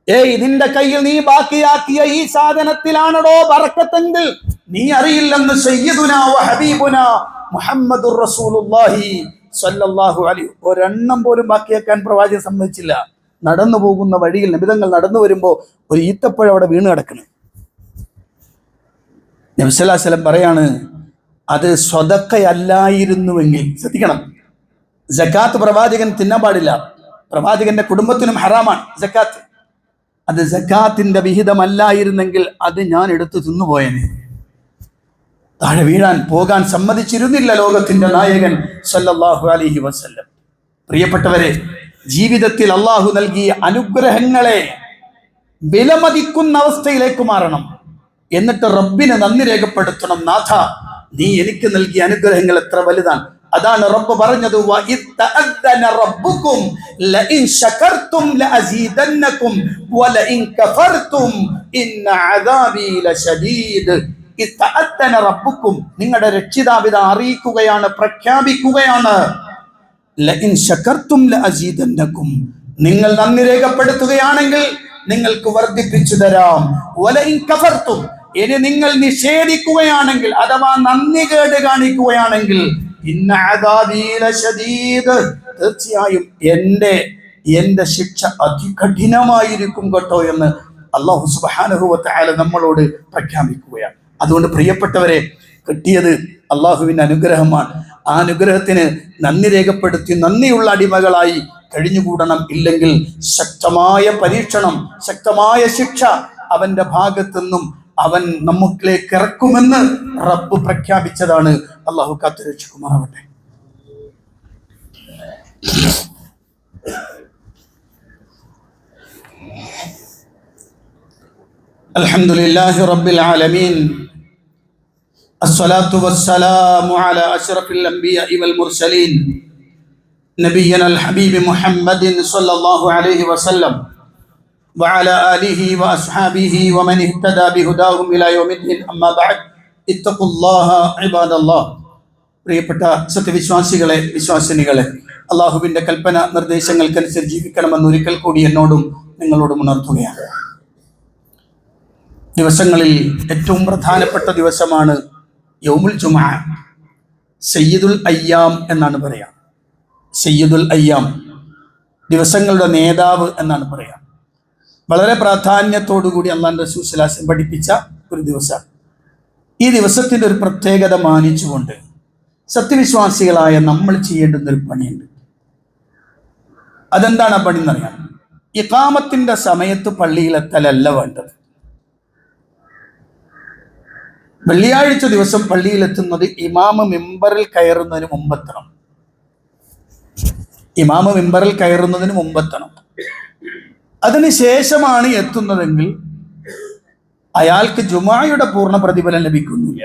നിന്റെ കയ്യിൽ നീ ബാക്കിയാക്കിയ ഈ സാധനത്തിലാണോ ബറക്കത്തെങ്കിൽ നീ അറിയില്ലെന്ന് സയ്യിദുനാ വ ഹബീബുനാ മുഹമ്മദുർ റസൂലുള്ളാഹി സ്വല്ലല്ലാഹു അലൈഹി. ഒരെണ്ണം പോലും ബാക്കിയാക്കാൻ പ്രവാചകൻ സമ്മതിച്ചില്ല. നടന്നു പോകുന്ന വഴിയിൽ നബിതങ്ങൾ നടന്നു വരുമ്പോ ഒരു ഈത്തപ്പഴം അവിടെ വീണ് കിടക്കണം. നബി സല്ലല്ലാഹു അലൈഹി വസല്ലം പറയാണ്, അത് സ്വതക്കയല്ലായിരുന്നുവെങ്കിൽ, ശ്രദ്ധിക്കണം, സക്കാത്ത് പ്രവാചകൻ തിന്നാൻ പാടില്ല, പ്രവാചകന്റെ കുടുംബത്തിനും ഹറാമാണ് സക്കാത്ത്. അത് സക്കാത്തിന്റെ വിഹിതമല്ലായിരുന്നെങ്കിൽ അത് ഞാൻ എടുത്തു തിന്നുപോയനെ. താഴെ വീഴാൻ പോകാൻ സമ്മതിച്ചിരുന്നില്ല ലോകത്തിന്റെ നായകൻ സല്ലല്ലാഹു അലൈഹി വസല്ലം. പ്രിയപ്പെട്ടവരെ, ജീവിതത്തിൽ അള്ളാഹു നൽകിയ അനുഗ്രഹങ്ങളെ വിലമതിക്കുന്ന അവസ്ഥയിലേക്ക് മാറണം. എന്നിട്ട് റബ്ബിന് നന്ദി രേഖപ്പെടുത്തണം. നാഥ, നീ എനിക്ക് നൽകിയ അനുഗ്രഹങ്ങൾ എത്ര വലുതാണ്. അതാണ് റബ്ബ് പറഞ്ഞത്, വഇദ് തഅദ്ദന റബ്ബുകും ലഇൻ ശകർതും ലഅസീദന്നകും വലഇൻ കഫർതും ഇന്ന അദാബി ലശദീദ്. ഇദ് തഅദ്ദന റബ്ബുകും, നിങ്ങളുടെ രക്ഷിതാവിത അറിയിക്കുകയാണ്, പ്രഖ്യാപിക്കുകയാണ്, ലഇൻ ശകർതും ലഅസീദന്നകും, നിങ്ങൾ നന്ദി രേഖപ്പെടുത്തുകയാണെങ്കിൽ നിങ്ങൾക്ക് വർദ്ധിപ്പിച്ചു തരാം. വലഇൻ കഫർതും, ഇനി നിങ്ങൾ നിഷേധിക്കുകയാണെങ്കിൽ അഥവാ നന്ദി കേട് കാണിക്കുകയാണെങ്കിൽ ഇന്ന അദാബി ലശദീദ്, തീർച്ചയായും എന്റെ ശിക്ഷ അതികഠിനമായിരിക്കും കേട്ടോ എന്ന് അല്ലാഹു സുബ്ഹാനഹു വ തആല നമ്മളോട് പ്രഖ്യാപിക്കുകയാണ്. അതുകൊണ്ട് പ്രിയപ്പെട്ടവരെ, കിട്ടിയത് അള്ളാഹുവിന്റെ അനുഗ്രഹമാണ്. ആ അനുഗ്രഹത്തിന് നന്ദി രേഖപ്പെടുത്തി നന്ദിയുള്ള അടിമകളായി കഴിഞ്ഞുകൂടണം. ഇല്ലെങ്കിൽ ശക്തമായ പരീക്ഷണം, ശക്തമായ ശിക്ഷ അവന്റെ ഭാഗത്തുനിന്നും അവൻ നമുക്കിലേക്ക് ഇറക്കുമെന്ന് റബ്ബ് പ്രഖ്യാപിച്ചതാണ്. അള്ളാഹു കാത്തുരക്ഷിക്കുമാറാവട്ടെ. അൽഹംദുലില്ലാഹി റബ്ബിൽ ആലമീൻ, അസ്സലാത്തു വസ്സലാമു അലാ അശ്റഫിൽ അംബിയാഇ വൽ മുർസലീൻ, നബിയ്യനൽ ഹബീബി മുഹമ്മദിൻ സ്വല്ലല്ലാഹു അലൈഹി വസല്ലം وعلى آله وأصحابه ومن اهتدى بهداهم إلى يوم الدين. أما بعد اتقوا الله عباد الله. പ്രിയപ്പെട്ട സത്യവിശ്വാസികളെ, വിശ്വാസിനികളെ, അള്ളാഹുവിന്റെ കൽപ്പന നിർദ്ദേശങ്ങൾക്കനുസരിച്ച് ജീവിക്കണമെന്ന് ഒരിക്കൽ കൂടി എന്നോടും നിങ്ങളോടും ഉണർത്തുകയാണ്. ദിവസങ്ങളിൽ ഏറ്റവും പ്രധാനപ്പെട്ട ദിവസമാണ് യൗമുൽ ജുമുഅ. സയ്യിദുൽ അയ്യാം എന്നാണ് പറയാം. സയ്യിദുൽ അയ്യാം, ദിവസങ്ങളുടെ നേതാവ് എന്നാണ് പറയാം. വളരെ പ്രാധാന്യത്തോടുകൂടി അല്ലാഹുവിന്റെ റസൂൽ സ്വല്ലല്ലാഹു അലൈഹി വസല്ലം പഠിപ്പിച്ച ഒരു ദിവസമാണ്. ഈ ദിവസത്തിന്റെ ഒരു പ്രത്യേകത മാനിച്ചുകൊണ്ട് സത്യവിശ്വാസികളായ നമ്മൾ ചെയ്യേണ്ടുന്ന ഒരു പണിയുണ്ട്. അതെന്താണ് ആ പണി എന്നറിയാം? ഇഖാമത്തിന്റെ സമയത്ത് പള്ളിയിലെത്തലല്ല വേണ്ടത്. വെള്ളിയാഴ്ച ദിവസം പള്ളിയിലെത്തുന്നത് ഇമാമ് മിമ്പറിൽ കയറുന്നതിന് മുമ്പെത്തണം. ഇമാമ് മിമ്പറിൽ കയറുന്നതിന് മുമ്പെത്തണം. അതിനുശേഷമാണ് എത്തുന്നതെങ്കിൽ അയാൾക്ക് ജുമുഅയുടെ പൂർണ്ണ പ്രതിഫലം ലഭിക്കുന്നില്ല.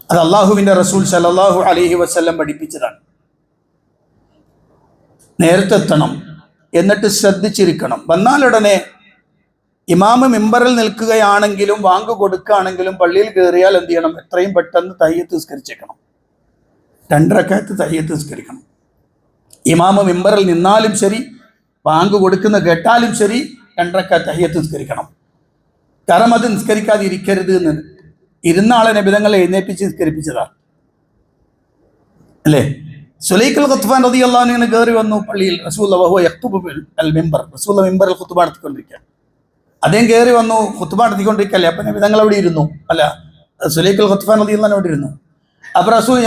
അത് അള്ളാഹുവിന്റെ റസൂൽ സല്ലല്ലാഹു അലൈഹി വസല്ലം പഠിപ്പിച്ചതാണ്. നേരത്തെ എത്തണം, എന്നിട്ട് ശ്രദ്ധിച്ചിരിക്കണം. വന്നാലുടനെ ഇമാമ് മിമ്പറിൽ നിൽക്കുകയാണെങ്കിലും വാങ്ക് കൊടുക്കുകയാണെങ്കിലും പള്ളിയിൽ കയറിയാൽ എന്ത് ചെയ്യണം? എത്രയും പെട്ടെന്ന് തഹിയ്യത്ത് നിസ്കരിച്ചേക്കണം. 2 റക്അത്ത് തഹിയ്യത്ത് നിസ്കരിക്കണം. ഇമാമ് മിമ്പറിൽ നിന്നാലും ശരി, വാങ്ക് കൊടുക്കുന്ന കേട്ടാലും ശരി, 2 റക്അത്ത് തഹിയ്യത്ത് നിസ്കരിക്കണം. കാരണം അത് നിസ്കരിക്കാതെ ഇരിക്കരുത് എന്ന് ഇരുന്ന ആളെ നബിതങ്ങളെ എഴുന്നേൽപ്പിച്ച് നിസ്കരിപ്പിച്ചതാണ്, അല്ലേ? സുലൈഖുൽ ഖത്ഫാൻ റളിയല്ലാഹു അൻഹു കയറി വന്നു പള്ളിയിൽ. റസൂലുള്ളാഹി വഹുവ യഖ്തുബു അൽ മിമ്പർ, റസൂലുള്ളാഹി മിമ്പറിൽ ഖുത്ബ നടത്തിക്കൊണ്ടിരിക്കുക. അദ്ദേഹം കയറി വന്നു, ഖുത്ബ നടത്തിക്കൊണ്ടിരിക്കല്ലേ. അപ്പം നബിതങ്ങൾ അവിടെ ഇരുന്നു, അല്ല, സുലൈഖുൽ ഖത്ഫാൻ റളിയല്ലാഹു അൻഹു അവിടെ ഇരുന്നു. അപ്പോൾ റസൂൽ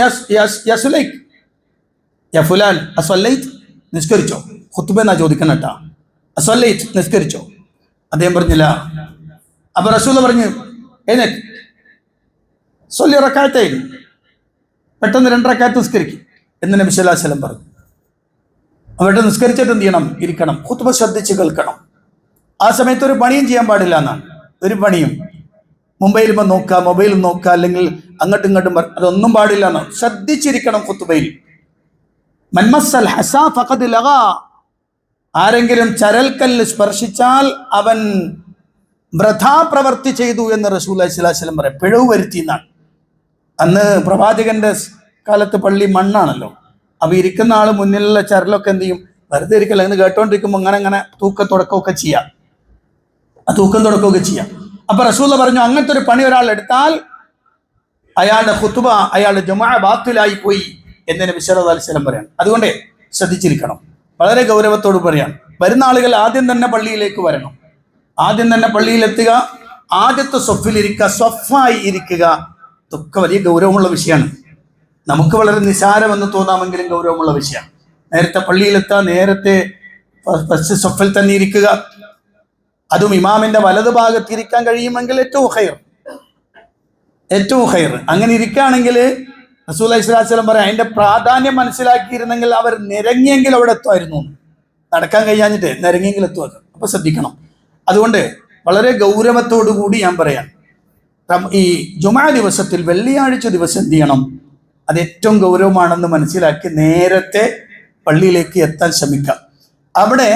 യാ സുലൈഖ് യാ ഫുലാൻ അസ്വല്ലൈത്, നിസ്കരിച്ചോ? ഖുത്ബ എന്നാ ചോദിക്കണം കേട്ടാ. അസ്വല്ലൈത്, നിസ്കരിച്ചോ? അദ്ദേഹം പറഞ്ഞില്ല. അപ്പോൾ റസൂൽ പറഞ്ഞു, എഴുന്നേറ്റ് സ്വല്ലി റക്അത്തൈൻ, പെട്ടെന്ന് 2 റക്അത്ത് നിസ്കരിക്കും എന്ന് നബി സല്ലല്ലാഹു അലൈഹി വസല്ലം പറഞ്ഞു. അവിടെ നിസ്കരിച്ചിട്ട് എന്ത് ചെയ്യണം? ഇരിക്കണം. ഖുത്ബ ശ്രദ്ധിച്ച് കേൾക്കണം. ആ സമയത്ത് ഒരു പണിയും ചെയ്യാൻ പാടില്ല എന്നാണ്. ഒരു പണിയും മുംബൈയിൽ നോക്കുക, മൊബൈൽ നോക്കുക, അല്ലെങ്കിൽ അങ്ങോട്ടും ഇങ്ങോട്ടും, അതൊന്നും പാടില്ല എന്നാണ്. ശ്രദ്ധിച്ചിരിക്കണം ഖുത്ബയിൽ. മൻമസ്സൽ ഹസാ ഫഖദ് ലഗാ, ആരെങ്കിലും ചരൽക്കല്ല് സ്പർശിച്ചാൽ അവൻ വൃഥാ പ്രവൃത്തി ചെയ്തു എന്ന് റസൂലുള്ളാഹി സ്വല്ലല്ലാഹു അലൈഹി വസല്ലം പറയും. പിഴവ് വരുത്തി എന്നാണ്. അന്ന് പ്രവാചകന്റെ കാലത്ത് പള്ളി മണ്ണാണല്ലോ. അപ്പോൾ ഇരിക്കുന്ന ആൾ മുന്നിലുള്ള ചരലൊക്കെ എന്ത് ചെയ്യും? വെറുതെ ഇരിക്കല്ല, അങ്ങനെ കേട്ടോണ്ടിരിക്കുമ്പോൾ അങ്ങനെ തൂക്കം തുടക്കമൊക്കെ ചെയ്യാം, ആ തൂക്കം തുടക്കമൊക്കെ ചെയ്യാം. അപ്പൊ റസൂൽ പറഞ്ഞു അങ്ങനത്തെ ഒരു പണി ഒരാൾ എടുത്താൽ അയാളുടെ ഖുത്ബ, അയാളുടെ ജുമുഅ ബാത്തിലായി പോയി എന്ന് നബി സല്ലല്ലാഹു അലൈഹി വസല്ലം പറയാണ്. അതുകൊണ്ട് ശ്രദ്ധിച്ചിരിക്കണം, വളരെ ഗൗരവത്തോട് പറയാം. വരുന്ന ആളുകൾ ആദ്യം തന്നെ പള്ളിയിലേക്ക് വരണം, ആദ്യം തന്നെ പള്ളിയിലെത്തുക, ആദ്യത്തെ സ്വഫിലിരിക്കുക, സ്വഫായി ഇരിക്കുക. ഇതൊക്കെ വലിയ ഗൗരവമുള്ള വിഷയമാണ്. നമുക്ക് വളരെ നിസാരമെന്ന് തോന്നാമെങ്കിലും ഗൗരവമുള്ള വിഷയമാണ്. നേരത്തെ പള്ളിയിലെത്തുക, നേരത്തെ ഫസ്റ്റ് സ്വഫിൽ തന്നെ ഇരിക്കുക, അതും ഇമാമിന്റെ വലതു ഭാഗത്ത് ഇരിക്കാൻ കഴിയുമെങ്കിൽ ഏറ്റവും ഖൈർ. അങ്ങനെ ഇരിക്കുകയാണെങ്കിൽ റസൂൽ സ്വല്ലല്ലാഹു അലൈഹി വസല്ലം പറയാം, അതിന്റെ പ്രാധാന്യം മനസ്സിലാക്കിയിരുന്നെങ്കിൽ അവർ നിരങ്ങിയെങ്കിൽ അവിടെ എത്തുമായിരുന്നു. നടക്കാൻ കഴിയാഞ്ഞിട്ട് നിരങ്ങിയെങ്കിൽ എത്തുമായിരുന്നു. അപ്പൊ ശ്രദ്ധിക്കണം. അതുകൊണ്ട് വളരെ ഗൗരവത്തോടു കൂടി ഞാൻ പറയാം, ഈ ജുമുഅ ദിവസത്തിൽ, വെള്ളിയാഴ്ച ദിവസം എന്ത് ചെയ്യണം, അത് ഏറ്റവും ഗൗരവമാണെന്ന് മനസ്സിലാക്കി നേരത്തെ പള്ളിയിലേക്ക് എത്താൻ ശ്രമിക്കാം. അവിടെ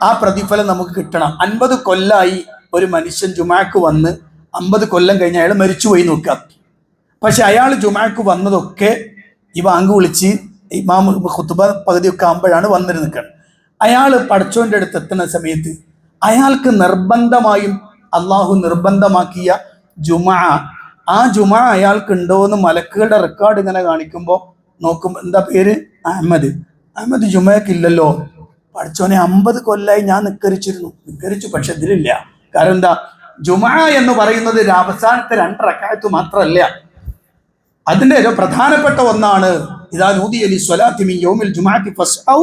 ആ പ്രതിഫലം നമുക്ക് കിട്ടണം. 50 കൊല്ലായി ഒരു മനുഷ്യൻ ജുമുഅക്ക് വന്ന് 50 കൊല്ലം കഴിഞ്ഞ് അയാൾ മരിച്ചുപോയി നോക്കാം. പക്ഷെ അയാൾ ജുമുഅക്ക് വന്നതൊക്കെ ഈ ബാങ്ക് വിളിച്ച് ഇമാം ഖുത്ബ പകുതിയൊക്കെ ആകുമ്പോഴാണ് വന്നിട്ട് നിൽക്കുന്നത്. അയാൾ പടച്ചോന്റെ അടുത്ത് എത്തുന്ന സമയത്ത് അയാൾക്ക് നിർബന്ധമായും അള്ളാഹു നിർബന്ധമാക്കിയ ജുമുഅ, ആ ജുമുഅ അയാൾക്ക് ഉണ്ടോ എന്ന് മലക്കുകളുടെ റെക്കോർഡ് ഇങ്ങനെ കാണിക്കുമ്പോൾ നോക്കുമ്പോൾ എന്താ പേര്, അഹമ്മദ് ജുമുഅക്ക് ഇല്ലല്ലോ. പടച്ചോനെ 50 കൊല്ലായി ഞാൻ നിക്കരിച്ചു, പക്ഷെ ഇതിലില്ല. കാരണം എന്താ, ജുമുഅ എന്ന് പറയുന്നത് അവസാനത്തെ 2 റക്അത്ത് മാത്രമല്ല, അതിന്റെ ഒരു പ്രധാനപ്പെട്ട ഒന്നാണ്. ഇദാ നൂദിയ ലിസ്വലാത്തി മിൻ യൗമിൽ ജുമുഅത്തി ഫസ്ഔ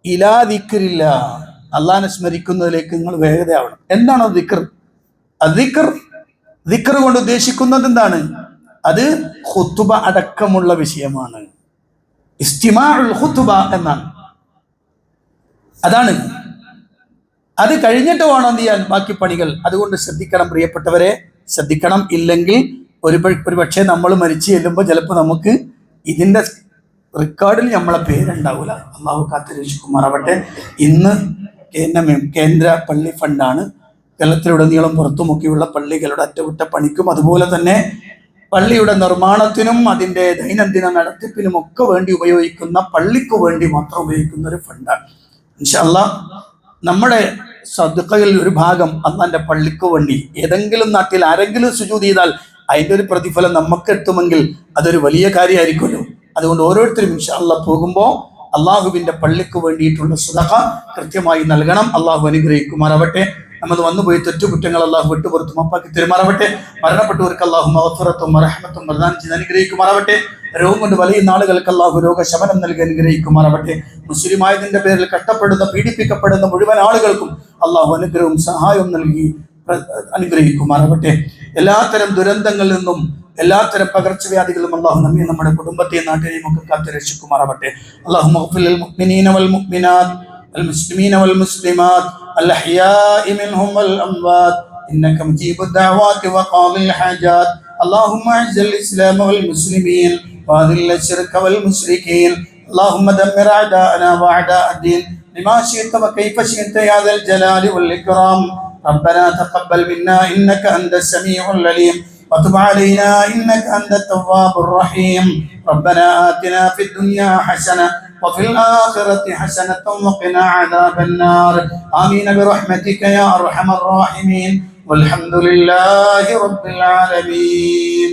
ഇലാ ദിക്രില്ലാഹ്, അല്ലാഹുവിനെ സ്മരിക്കുന്നതിലേക്ക് നിങ്ങൾ വേഗതയാവണം. എന്താണ് ദിക്ർ? ദിക്ർ കൊണ്ട് ഉദ്ദേശിക്കുന്നത് എന്താണ്? അത് ഖുത്ബ അടക്കമുള്ള വിഷയമാണ്. ഇസ്തിമാഉൽ ഖുത്ബ എന്നാണ്. അതാണ്. അത് കഴിഞ്ഞിട്ട് വേണം എന്ത് ചെയ്യാൻ ബാക്കി പണികൾ. അതുകൊണ്ട് ശ്രദ്ധിക്കണം പ്രിയപ്പെട്ടവരെ, ശ്രദ്ധിക്കണം. ഇല്ലെങ്കിൽ ഒരു പക്ഷേ നമ്മൾ മരിച്ചു ചെല്ലുമ്പോൾ ചിലപ്പോൾ നമുക്ക് ഇതിൻ്റെ റെക്കോർഡിൽ നമ്മളെ പേരുണ്ടാവില്ല. അള്ളാഹു കാത്തുരക്ഷിക്കുമാറാവട്ടെ. ഇന്ന് കേന്ദ്ര പള്ളി ഫണ്ടാണ് കേരളത്തിലുടനീളം പുറത്തുമൊക്കെയുള്ള പള്ളികളുടെ അറ്റകുറ്റ പണിക്കും അതുപോലെ തന്നെ പള്ളിയുടെ നിർമ്മാണത്തിനും അതിൻ്റെ ദൈനംദിന നടത്തിപ്പിനും ഒക്കെ വേണ്ടി ഉപയോഗിക്കുന്ന, പള്ളിക്ക് വേണ്ടി മാത്രം ഉപയോഗിക്കുന്ന ഒരു ഫണ്ടാണ്. ഇൻഷാ അല്ലാഹ് നമ്മുടെ സദഖയിൽ ഒരു ഭാഗം അള്ളാന്റെ പള്ളിക്ക് വേണ്ടി, ഏതെങ്കിലും നാട്ടിൽ ആരെങ്കിലും സുജൂദ് ചെയ്താൽ അതിൻ്റെ ഒരു പ്രതിഫലം നമുക്ക് എത്തുമെങ്കിൽ അതൊരു വലിയ കാര്യമായിരിക്കുമല്ലോ. അതുകൊണ്ട് ഓരോരുത്തരും ഇൻഷാ അല്ലാഹ് പോകുമ്പോൾ അള്ളാഹുവിന്റെ പള്ളിക്ക് വേണ്ടിയിട്ടുള്ള സദഖ കൃത്യമായി നൽകണം. അള്ളാഹു അനുഗ്രഹിക്കുമാറാവട്ടെ. നമ്മൾ വന്നുപോയി തെറ്റുകുറ്റങ്ങൾ അള്ളാഹു വിട്ടുപുറത്ത് മാപ്പാക്കി തെരുമാറാവട്ടെ. മരണപ്പെട്ടവർക്ക് അള്ളാഹു മഗ്ഫിറത്തും റഹ്മത്തും പ്രദാനം ചെയ്ത് അനുഗ്രഹിക്കുമാറാവട്ടെ. രോഗം കൊണ്ട് വലയുന്ന ആളുകൾക്ക് അള്ളാഹു രോഗശമനം നൽകി അനുഗ്രഹിക്കുമാറാവട്ടെ. മുസ്ലിമായതിന്റെ പേരിൽ കഷ്ടപ്പെടുന്ന, പീഡിപ്പിക്കപ്പെടുന്ന മുഴുവൻ ആളുകൾക്കും അള്ളാഹു അനുഗ്രഹവും സഹായവും നൽകി അനുഗ്രഹിക്കുമാറാവട്ടെ. എല്ലാത്തരം ദുരന്തങ്ങളിൽ നിന്നും എല്ലാത്തരം പകർച്ചവ്യാധികളും അള്ളാഹു നമ്മെ, നമ്മുടെ കുടുംബത്തെയും നാട്ടിനെയും ഒക്കെ കാത്തു രക്ഷിക്കുമാറാവട്ടെ. അല്ലാഹു മഗ്ഫിർ ലിൽ മുഅ്മിനീന വൽ മുഅ്മിനാത്ത് വൽ മുസ്ലിമീന വൽ മുസ്ലിമാത്ത് അൽ അഹ്യാഇ മിൻഹും വൽ അംവാത്ത് ഇന്നക മുജീബുദ് ദഅവാതി വഖാദിൽ ഹാജാത്ത്. اللهم اعز الاسلام والمسلمين واذل الشرك والمشركين. اللهم دمر اعداءنا واعداء الدين بما شئت وكيف شئت يا ذا الجلال والاكرام. ربنا تقبل منا انك انت السميع العليم وتب علينا انك انت التواب الرحيم. ربنا آتنا في الدنيا حسنة وفي الآخرة حسنة وقنا عذاب النار. آمين برحمتك يا أرحم الراحمين والحمد لله رب العالمين.